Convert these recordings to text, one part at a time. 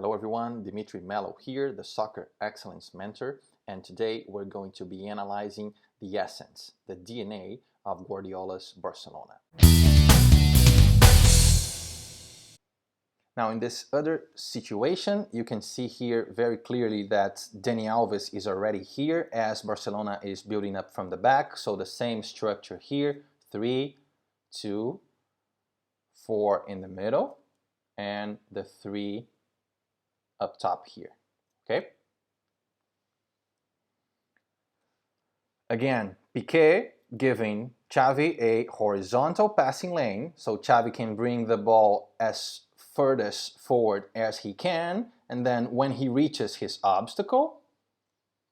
Hello everyone, Dimitri Mello here, the Soccer Excellence Mentor, and today we're going to be analyzing the essence, the DNA of Guardiola's Barcelona. Now in this other situation, you can see here very clearly that Dani Alves is already here as Barcelona is building up from the back, so the same structure here, 3, 2, 4 in the middle, and the 3 up top here, okay? Again, Piqué giving Xavi a horizontal passing lane, so Xavi can bring the ball as furthest forward as he can, and then when he reaches his obstacle,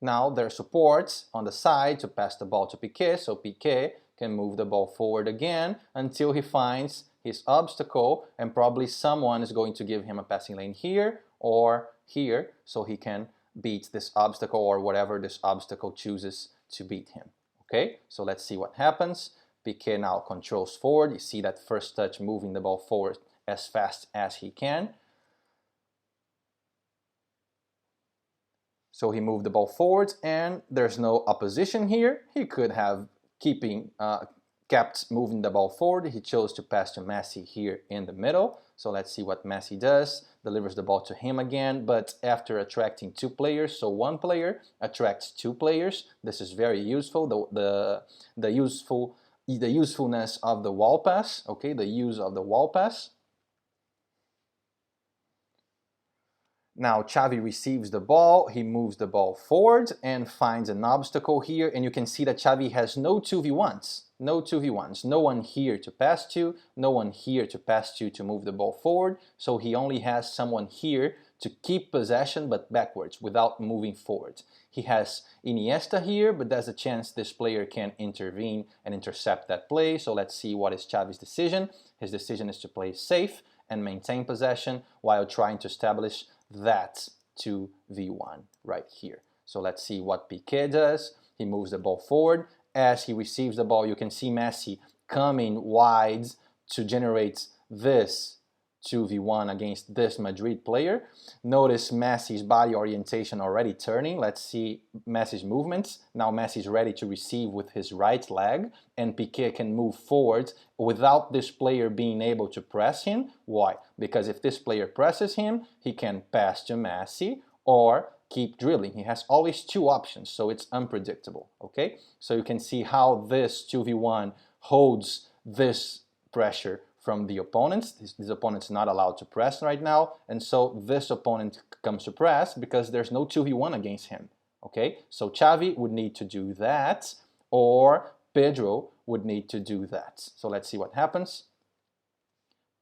now there are supports on the side to pass the ball to Piqué, so Piqué can move the ball forward again until he finds his obstacle, and probably someone is going to give him a passing lane here or here, so he can beat this obstacle or whatever this obstacle chooses to beat him. Okay, so let's see what happens. Piqué now controls forward. You see that first touch moving the ball forward as fast as he can. So he moved the ball forward and there's no opposition here. He could have kept moving the ball forward. He chose to pass to Messi here in the middle. So let's see what Messi does. Delivers the ball to him again, but after attracting 2 players, so 1 player attracts 2 players. This is very useful. The usefulness of the wall pass. Okay, the use of the wall pass. Now Xavi receives the ball, he moves the ball forward and finds an obstacle here, and you can see that Xavi has no 2v1s. No 2v1s, no one here to pass to, no one here to pass to move the ball forward, so he only has someone here to keep possession but backwards without moving forward. He has Iniesta here, but there's a chance this player can intervene and intercept that play, so let's see what is Xavi's decision. His decision is to play safe and maintain possession while trying to establish that 2v1 right here. So let's see what Piqué does. He moves the ball forward. As he receives the ball, you can see Messi coming wide to generate this 2v1 against this Madrid player. Notice Messi's body orientation already turning. Let's see Messi's movements. Now Messi's ready to receive with his right leg, and Piqué can move forward without this player being able to press him. Why? Because if this player presses him, he can pass to Messi or keep dribbling. He has always 2 options, so it's unpredictable, okay? So you can see how this 2v1 holds this pressure from the opponents. This opponent's not allowed to press right now, and so this opponent comes to press because there's no 2v1 against him, okay? So Xavi would need to do that, or Pedro would need to do that. So let's see what happens.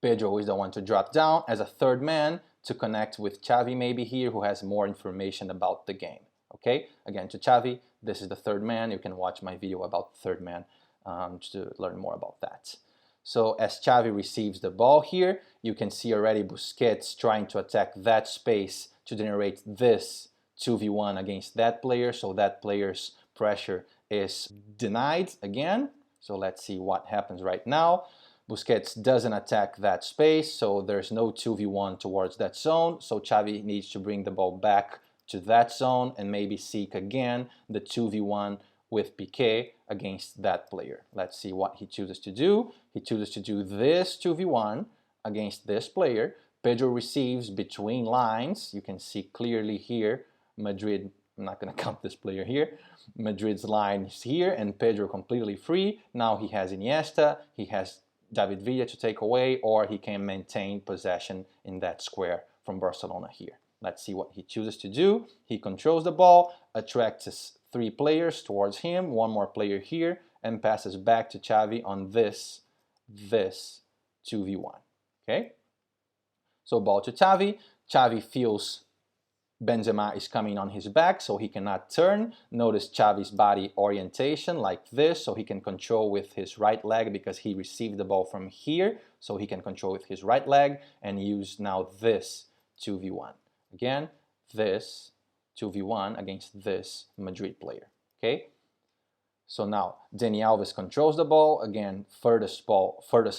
Pedro is the one to drop down as a third man to connect with Xavi maybe here, who has more information about the game. Okay, again to Xavi, this is the third man. You can watch my video about the third man to learn more about that. So as Xavi receives the ball here, you can see already Busquets trying to attack that space to generate this 2v1 against that player, so that player's pressure is denied again. So let's see what happens right now. Busquets doesn't attack that space, so there's no 2v1 towards that zone, so Xavi needs to bring the ball back to that zone and maybe seek again the 2v1 with Piqué against that player. Let's see what he chooses to do. He chooses to do this 2v1 against this player. Pedro receives between lines. You can see clearly here, Madrid, I'm not going to count this player here. Madrid's line is here and Pedro completely free. Now he has Iniesta, he has David Villa to take away, or he can maintain possession in that square from Barcelona here. Let's see what he chooses to do. He controls the ball, attracts 3 players towards him, 1 more player here, and passes back to Xavi on this 2v1. Okay? So ball to Xavi. Xavi feels Benzema is coming on his back, so he cannot turn. Notice Xavi's body orientation like this, so he can control with his right leg because he received the ball from here, so he can control with his right leg and use now this 2v1. Again, this 2v1 against this Madrid player, okay? So now Dani Alves controls the ball, again furthest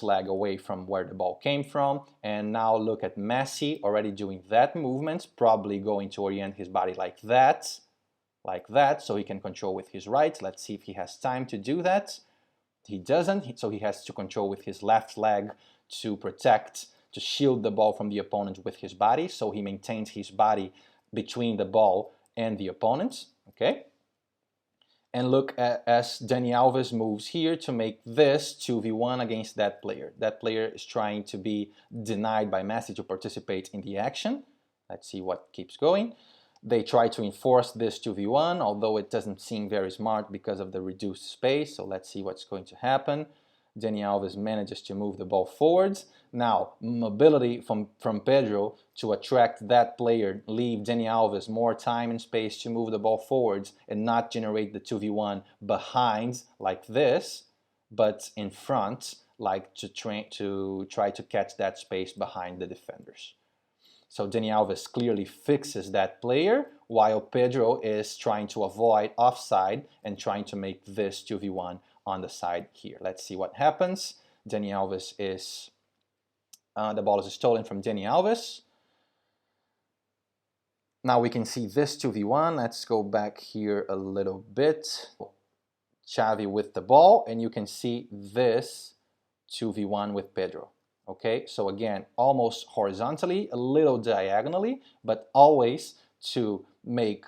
leg away from where the ball came from, and now look at Messi already doing that movement, probably going to orient his body like that, so he can control with his right. Let's see if he has time to do that. He doesn't, so he has to control with his left leg to protect, to shield the ball from the opponent with his body, so he maintains his body between the ball and the opponent, okay? And look at as Dani Alves moves here to make this 2v1 against that player. That player is trying to be denied by Messi to participate in the action. Let's see what keeps going. They try to enforce this 2v1, although it doesn't seem very smart because of the reduced space. So let's see what's going to happen. Dani Alves manages to move the ball forwards. Now, mobility from Pedro to attract that player, leave Dani Alves more time and space to move the ball forwards and not generate the 2v1 behind like this, but in front, like to try to catch that space behind the defenders. So Dani Alves clearly fixes that player, while Pedro is trying to avoid offside and trying to make this 2v1 on the side here. Let's see what happens. Dani Alves is, the ball is stolen from Dani Alves. Now we can see this 2v1. Let's go back here a little bit. Xavi with the ball, and you can see this 2v1 with Pedro. Okay, so again, almost horizontally, a little diagonally, but always to make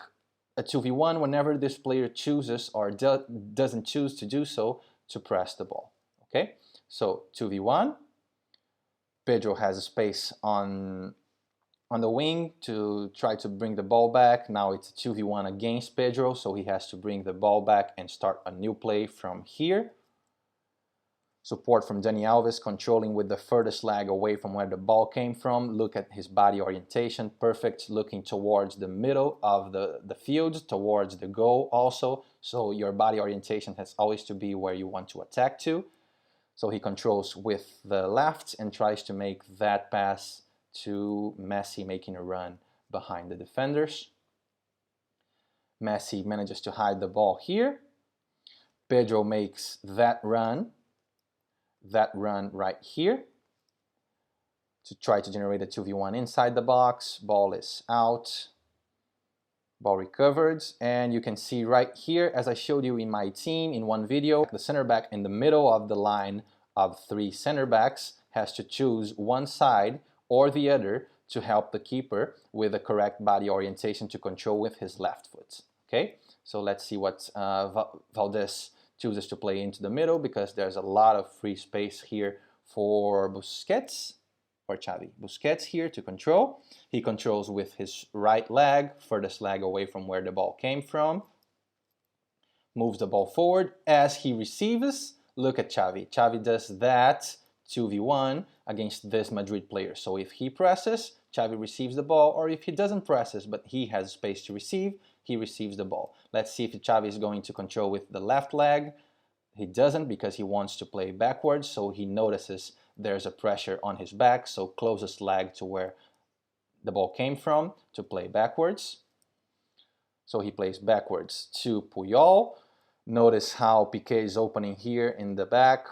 a 2v1 whenever this player chooses or doesn't choose to do so to press the ball. Okay, so 2v1. Pedro has a space on the wing to try to bring the ball back. Now it's a 2v1 against Pedro, so he has to bring the ball back and start a new play from here. Support from Dani Alves, controlling with the furthest leg away from where the ball came from. Look at his body orientation, perfect, looking towards the middle of the field, towards the goal also. So your body orientation has always to be where you want to attack to. So he controls with the left and tries to make that pass to Messi, making a run behind the defenders. Messi manages to hide the ball here. Pedro makes that run right here to try to generate a 2v1 inside the box. Ball is out, ball recovered, and you can see right here, as I showed you in my team in one video, the center back in the middle of the line of three center backs has to choose one side or the other to help the keeper with the correct body orientation to control with his left foot. Okay, so let's see what Valdez chooses to play into the middle, because there's a lot of free space here for Busquets, or Xavi. Busquets here to control. He controls with his right leg, furthest leg away from where the ball came from. Moves the ball forward. As he receives, look at Xavi. Xavi does that 2v1 against this Madrid player. So if he presses, Xavi receives the ball, or if he doesn't presses, but he has space to receive, he receives the ball. Let's see if Xavi is going to control with the left leg. He doesn't, because he wants to play backwards, so he notices there's a pressure on his back, so closest leg to where the ball came from to play backwards. So he plays backwards to Puyol. Notice how Piqué is opening here in the back,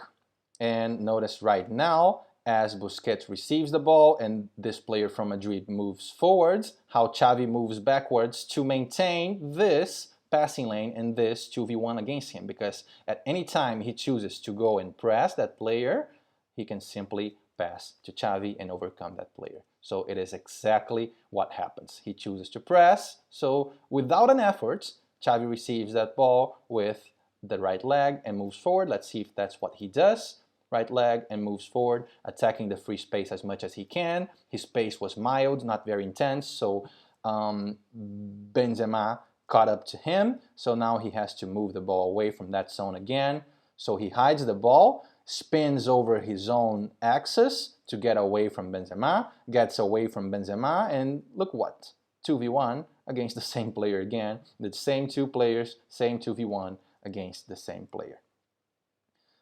and notice right now, as Busquets receives the ball and this player from Madrid moves forwards, how Xavi moves backwards to maintain this passing lane and this 2v1 against him, because at any time he chooses to go and press that player, he can simply pass to Xavi and overcome that player. So it is exactly what happens. He chooses to press, so without an effort, Xavi receives that ball with the right leg and moves forward. Let's see if that's what he does. Right leg and moves forward, attacking the free space as much as he can. His pace was mild, not very intense, so Benzema caught up to him. So now he has to move the ball away from that zone again. So he hides the ball, spins over his own axis to get away from Benzema, gets away from Benzema, and look what? 2v1 against the same player again. The same two players, same 2v1 against the same player.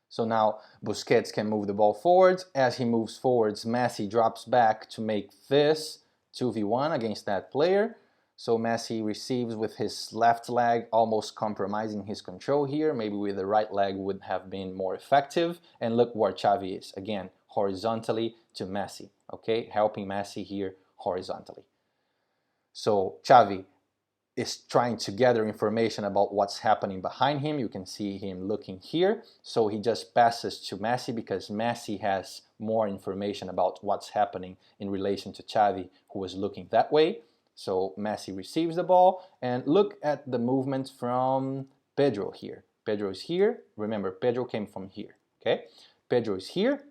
So now Busquets can move the ball forwards. As he moves forwards, Messi drops back to make this 2v1 against that player. So Messi receives with his left leg, almost compromising his control here. Maybe with the right leg would have been more effective. And look where Xavi is. Again, horizontally to Messi, okay? Helping Messi here horizontally. So Xavi is trying to gather information about what's happening behind him. You can see him looking here. So he just passes to Messi because Messi has more information about what's happening in relation to Xavi, who was looking that way. So Messi receives the ball, and look at the movement from Pedro here. Pedro is here. Remember, Pedro came from here, okay? Pedro is here,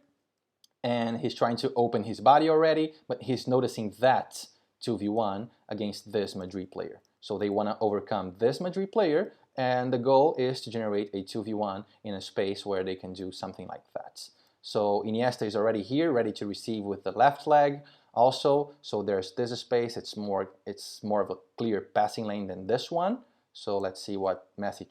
and he's trying to open his body already, but he's noticing that 2v1 against this Madrid player. So they want to overcome this Madrid player, and the goal is to generate a 2v1 in a space where they can do something like that. So Iniesta is already here, ready to receive with the left leg also. So there's this space. It's more of a clear passing lane than this one. So let's see what Messi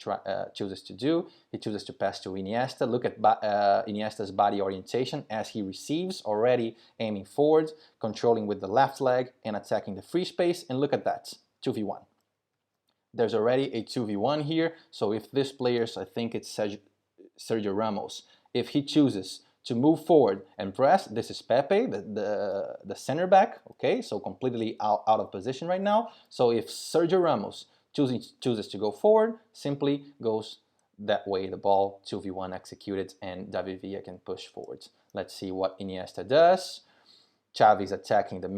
chooses to do. He chooses to pass to Iniesta. Look at Iniesta's body orientation as he receives, already aiming forward, controlling with the left leg and attacking the free space. And look at that, 2v1. There's already a 2v1 here. So if this player's, I think it's Sergio Ramos, if he chooses to move forward and press, this is Pepe, the center back, okay? So completely out of position right now. So if Sergio Ramos chooses to go forward, simply goes that way, the ball 2v1 executed, and David Villa can push forward. Let's see what Iniesta does. Xavi is attacking the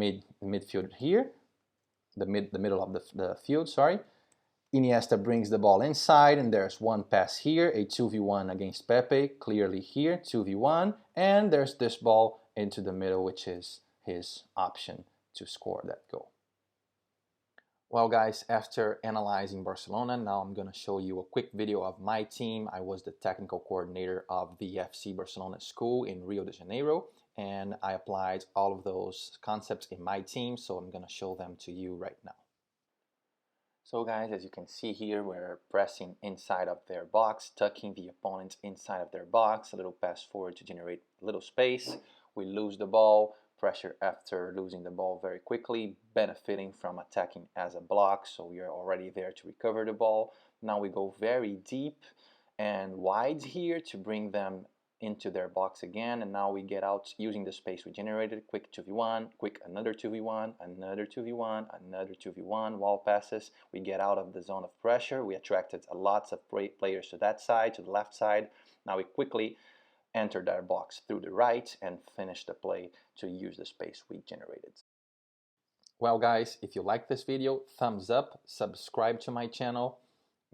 midfield here, the middle of the field, sorry. Iniesta brings the ball inside, and there's one pass here, a 2v1 against Pepe, clearly here, 2v1, and there's this ball into the middle, which is his option to score that goal. Well guys, after analyzing Barcelona, now I'm going to show you a quick video of my team. I was the technical coordinator of the FC Barcelona school in Rio de Janeiro, and I applied all of those concepts in my team, so I'm going to show them to you right now. So guys, as you can see here, we're pressing inside of their box, tucking the opponent inside of their box, a little pass forward to generate a little space. We lose the ball, pressure after losing the ball very quickly, benefiting from attacking as a block, so we are already there to recover the ball. Now we go very deep and wide here to bring them into their box again, and now we get out using the space we generated. Quick 2v1, quick another 2v1, another 2v1, another 2v1, wall passes. We get out of the zone of pressure. We attracted lots of players to that side, to the left side. Now we quickly entered our box through the right and finished the play to use the space we generated. Well guys, if you like this video, thumbs up, subscribe to my channel.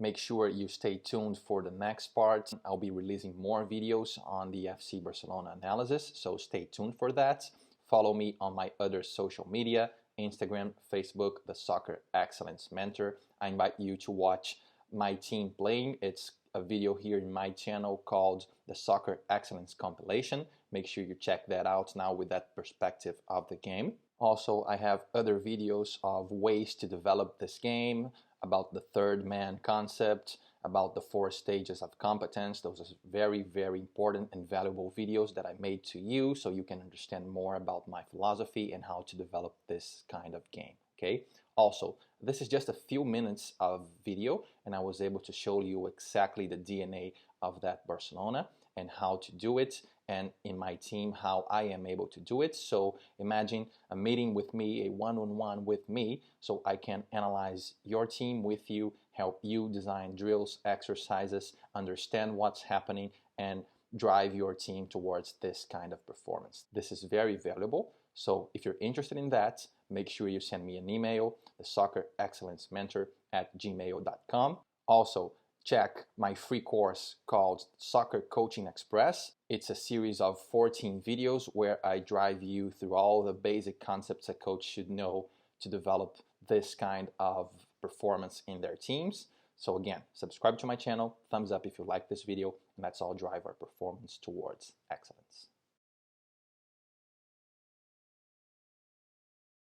Make sure you stay tuned for the next part. I'll be releasing more videos on the FC Barcelona analysis, so stay tuned for that. Follow me on my other social media, Instagram, Facebook, the Soccer Excellence Mentor. I invite you to watch my team playing. It's a video here in my channel called the Soccer Excellence Compilation. Make sure you check that out now with that perspective of the game. Also, I have other videos of ways to develop this game, about the third man concept, about the 4 stages of competence. Those are very, very important and valuable videos that I made to you so you can understand more about my philosophy and how to develop this kind of game, okay? Also, this is just a few minutes of video, and I was able to show you exactly the DNA of that Barcelona and how to do it, and in my team how I am able to do it. So imagine a meeting with me, a one-on-one with me, so I can analyze your team with you, help you design drills, exercises, understand what's happening, and drive your team towards this kind of performance. This is very valuable, so if you're interested in that, make sure you send me an email, thesoccerexcellecementor@gmail.com. Also, check my free course called Soccer Coaching Express. It's a series of 14 videos where I drive you through all the basic concepts a coach should know to develop this kind of performance in their teams. So again, subscribe to my channel, thumbs up if you like this video, and let's all drive our performance towards excellence.